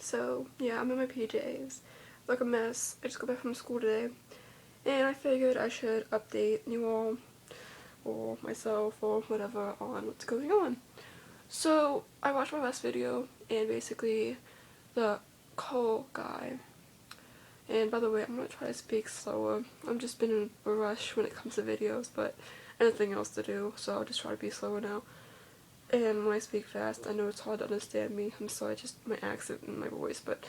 So yeah, I'm in my PJs, like a mess. I just got back from school today, and I figured I should update you all, or myself, or whatever, on what's going on. So I watched my last video, and basically the call guy. And by the way, I'm gonna try to speak slower. I've just been in a rush when it comes to videos, but anything else to do, so I'll just try to be slower now. And when I speak fast, I know it's hard to understand me. I'm sorry, just my accent and my voice, but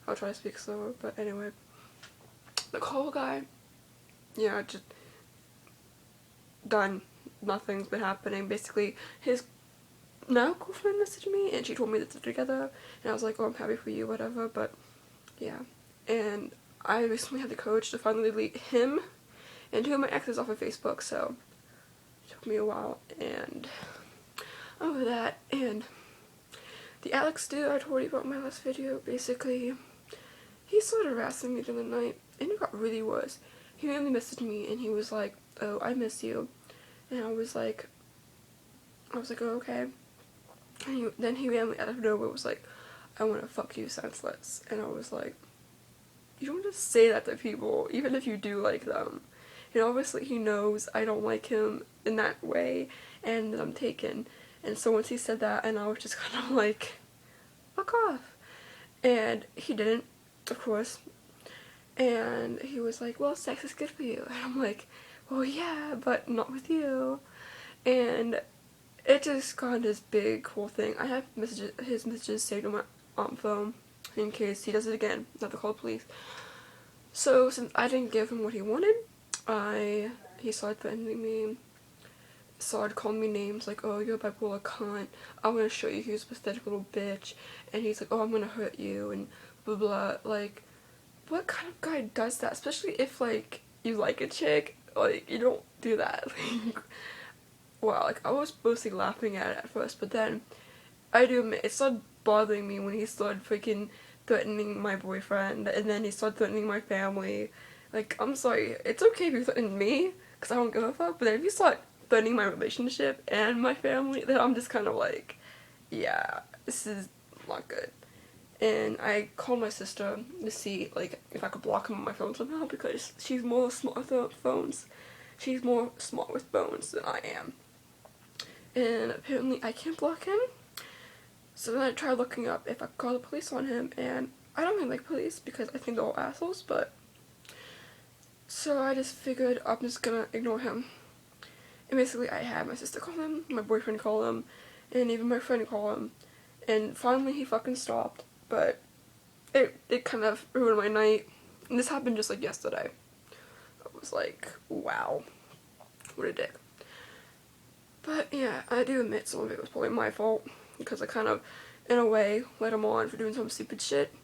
I'll try to speak slower. But anyway, the call guy, yeah, just done. Nothing's been happening. Basically, his now girlfriend messaged me, and she told me that they're together, and I was like, oh, I'm happy for you, whatever, but yeah. And I recently had the courage to finally delete him and two of my exes off of Facebook, so it took me a while, and over that, and the Alex dude I told you about in my last video, basically, he started harassing me during the night, and it got really worse. He randomly messaged me, and he was like, oh, I miss you, and I was like, oh, okay, and then he randomly out of nowhere was like, I want to fuck you senseless, and I was like, you don't just say that to people, even if you do like them. And obviously he knows I don't like him in that way, and that I'm taken. And so once he said that, and I was just kind of like, fuck off. And he didn't, of course. And he was like, well, sex is good for you. And I'm like, well, yeah, but not with you. And it just got this big whole thing. I have his messages saved on my phone in case he does it again, not to call the police. So since I didn't give him what he wanted, he started threatening me, started calling me names like, oh, you're a bipolar cunt, I'm gonna show you who's a pathetic little bitch, and he's like, oh, I'm gonna hurt you, and blah blah. Like, what kind of guy does that? Especially if, like, you like a chick, like, you don't do that. Like, wow, like, I was mostly laughing at it at first, but then, I do admit, it started bothering me when he started freaking threatening my boyfriend, and then he started threatening my family. Like, I'm sorry, it's okay if you threaten me, because I don't give a fuck, but then if you start threatening my relationship and my family, then I'm just kind of like, yeah, this is not good. And I called my sister to see, like, if I could block him on my phone somehow, because she's more smart with phones. She's more smart with phones than I am. And apparently I can't block him. So then I tried looking up if I could call the police on him, and I don't really like police because I think they're all assholes, but so I just figured I'm just gonna ignore him. And basically I had my sister call him, my boyfriend call him, and even my friend call him, and finally he fucking stopped, but it kind of ruined my night, and this happened just like yesterday. I was like, wow, what a dick. But yeah, I do admit some of it was probably my fault, because I kind of, in a way, let him on for doing some stupid shit.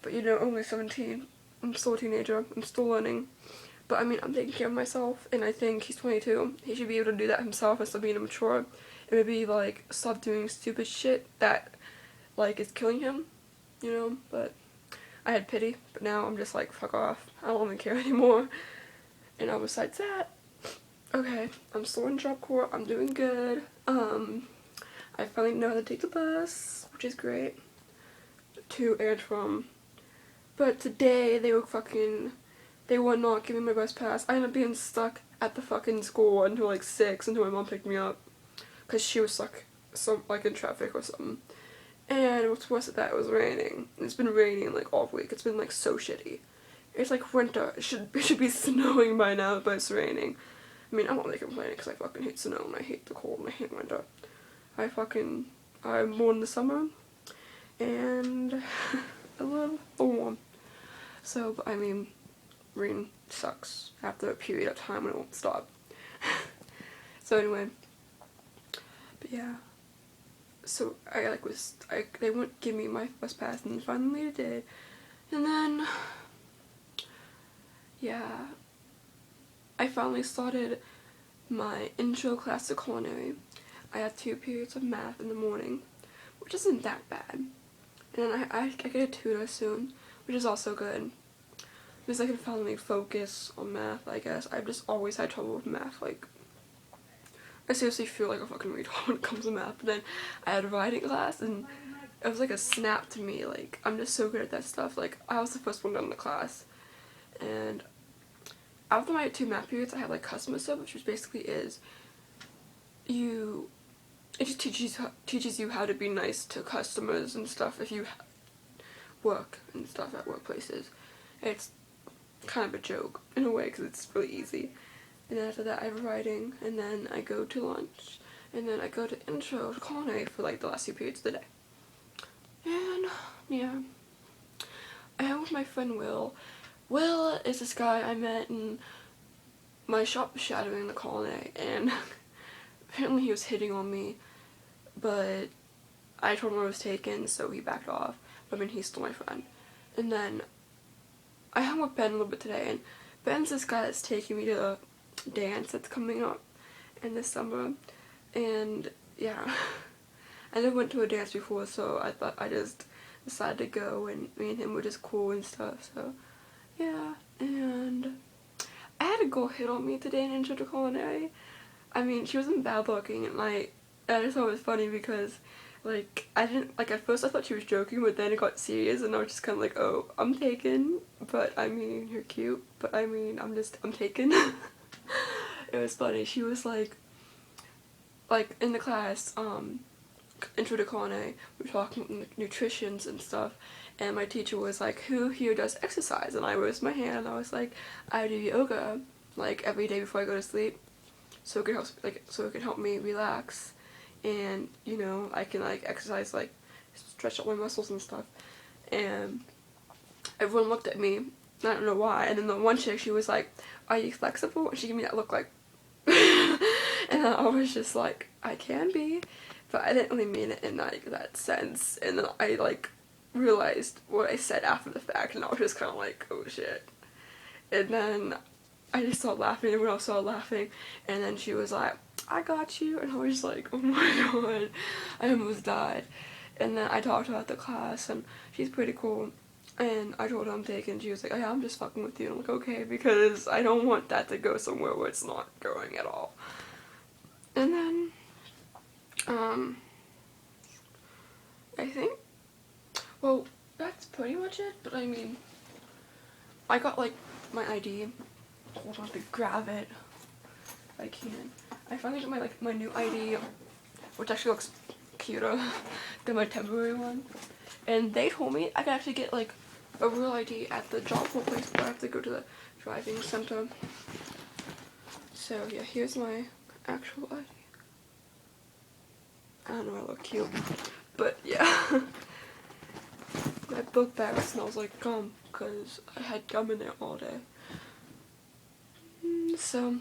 But you know, only 17. I'm still a teenager. I'm still learning. But I mean, I'm taking care of myself, and I think he's 22. He should be able to do that himself instead of being immature. And maybe, like, stop doing stupid shit that, like, is killing him, you know? But I had pity, but now I'm just like, fuck off. I don't even care anymore. And besides that, okay, I'm still in job corps. I'm doing good. I finally know how to take the bus, which is great, to and from. But today, they were not giving my bus pass. I ended up being stuck at the fucking school until like 6, until my mom picked me up, because she was stuck like in traffic or something. And what's worse than that, it was raining. It's been raining like all week. It's been like so shitty. It's like winter. It should be snowing by now, but it's raining. I mean, I'm not really complaining because I fucking hate snow and I hate the cold and I hate winter. I'm born in the summer, and I love the warm. So, but I mean, rain sucks after a period of time when it won't stop. So anyway, but yeah. So they wouldn't give me my bus pass, and finally they did. And then, yeah, I finally started my intro class to culinary. I had 2 periods of math in the morning, which isn't that bad. And then I get a tutor soon, which is also good, because I can finally focus on math, I guess. I've just always had trouble with math. Like, I seriously feel like a fucking retard when it comes to math. But then I had a writing class, and it was like a snap to me. Like, I'm just so good at that stuff. Like, I was the first one done in the class. And after my 2 math periods, I had like customer service, which basically is it just teaches you how to be nice to customers and stuff if you work and stuff at workplaces. It's kind of a joke in a way because it's really easy. And then after that I have writing, and then I go to lunch, and then I go to intro to culinary for like the last 2 periods of the day. And yeah, I am with my friend Will. Will is this guy I met in my shop shadowing the culinary, and apparently he was hitting on me, but I told him I was taken, so he backed off. But I mean, he's still my friend. And then I hung with Ben a little bit today, and Ben's this guy that's taking me to a dance that's coming up in this summer. And yeah, I never went to a dance before, so I thought I just decided to go, and me and him were just cool and stuff, so yeah. And I had a girl hit on me today in intro to culinary. I mean, she wasn't bad looking, and I just thought it was funny because, like, I didn't, like, at first I thought she was joking, but then it got serious, and I was just kind of like, oh, I'm taken, but I mean, you're cute, but I mean, I'm taken. It was funny. She was like, in the class, intro to culinary, we were talking about nutritions and stuff, and my teacher was like, who here does exercise? And I raised my hand, and I was like, I do yoga, like, every day before I go to sleep. So it can help me relax, and you know, I can like exercise, like stretch out my muscles and stuff. And everyone looked at me, I don't know why, and then the one chick, she was like, are you flexible? And she gave me that look like and I was just like, I can be, but I didn't really mean it in like that sense. And then I like realized what I said after the fact, and I was just kind of like, oh shit. And then I just started laughing, everyone else started laughing, and then she was like, I got you, and I was just like, oh my god, I almost died. And then I talked to her at the class, and she's pretty cool, and I told her I'm taken. She was like, oh yeah, I'm just fucking with you, and I'm like, okay, because I don't want that to go somewhere where it's not going at all. And then, I think, well, that's pretty much it, but I mean, I got like my ID. Hold on to grab it if I can. I finally got my new ID, which actually looks cuter than my temporary one. And they told me I could actually get like a real ID at the job place, but I have to go to the driving center. So yeah, here's my actual ID. I don't know, I look cute, but yeah. My book bag smells like gum because I had gum in there all day. So,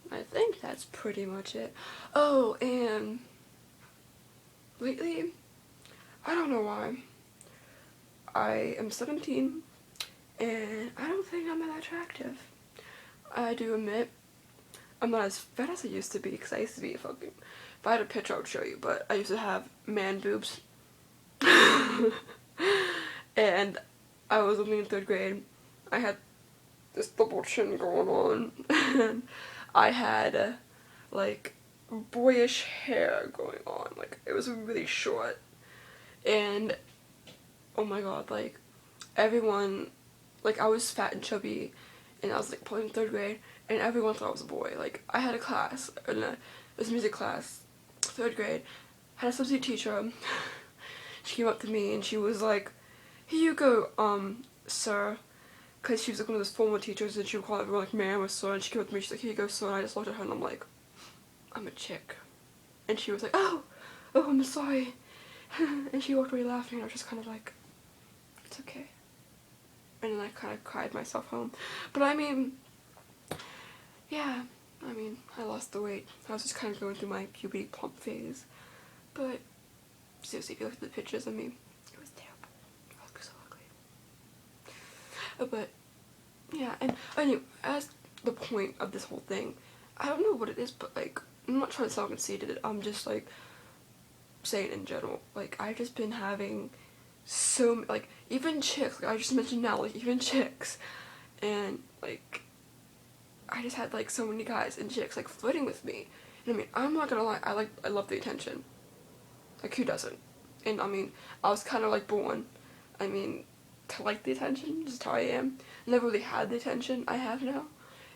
I think that's pretty much it. Oh, and lately, I don't know why, I am 17, and I don't think I'm that attractive. I do admit, I'm not as fat as I used to be, because I used to be a fucking, if I had a picture I would show you, but I used to have man boobs. And I was only in 3rd grade. I had this double chin going on, and I had like boyish hair going on, like it was really short, and oh my god, like everyone, like I was fat and chubby, and I was like probably in 3rd grade, and everyone thought I was a boy. Like I had a class, this music class, 3rd grade, had a substitute teacher. She came up to me and she was like, here you go, sir. Because she was like one of those formal teachers, and she would call everyone like ma'am or sir, and she came up to me, she's like, here you go, sir, and I just looked at her and I'm like, I'm a chick. And she was like, oh, I'm sorry. And she walked away laughing, and I was just kind of like, it's okay. And then I kind of cried myself home. But I mean, yeah, I mean, I lost the weight. I was just kind of going through my puberty plump phase. But seriously, if you look at the pictures of me, it was terrible. I look so ugly. But yeah, and anyway, as the point of this whole thing, I don't know what it is, but like, I'm not trying to sound conceited, I'm just like saying in general, like I've just been having so, like, even chicks, like I just mentioned now, like even chicks, and like I just had like so many guys and chicks like flirting with me. And I mean, I'm not gonna lie, I love the attention. Like who doesn't? And I mean, I was kind of like born, I mean, to like the attention, just how I am. Never really had the attention I have now.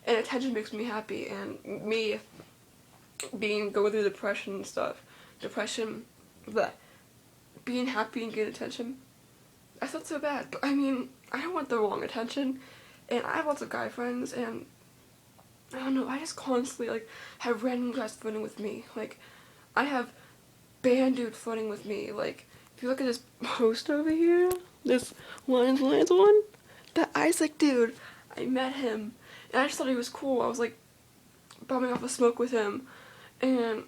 And attention makes me happy, and me going through depression and stuff, depression, but being happy and getting attention, I felt so bad. But I mean, I don't want the wrong attention, and I have lots of guy friends, and I don't know, I just constantly, like, have random guys flirting with me. Like, I have band dude flirting with me. Like, if you look at this post over here, this lines one, that Isaac dude, I met him, and I just thought he was cool. I was, like, bumming off a smoke with him, and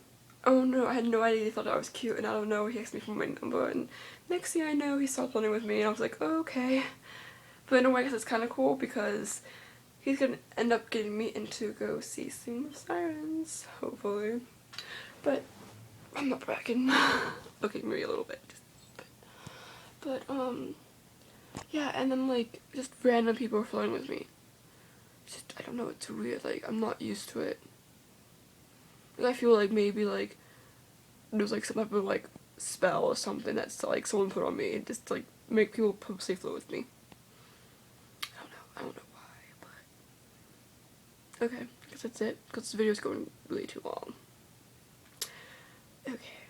oh no, I had no idea he thought I was cute, and I don't know, he asked me for my number, and next thing I know, he started flirting with me, and I was like, oh, okay. But in a way, I guess it's kind of cool, because he's gonna end up getting me in to go see Sing the Sirens, hopefully. But I'm not bragging. Okay, maybe a little bit. But yeah, and then, like, just random people are flirting with me. Just, I don't know, it's weird, like, I'm not used to it. Like, I feel like maybe, like, there's, like, some type of, like, spell or something that's, like, someone put on me, just to, like, make people purposely flirt with me. I don't know why, but okay, I guess that's it, because this video is going way too long. Okay.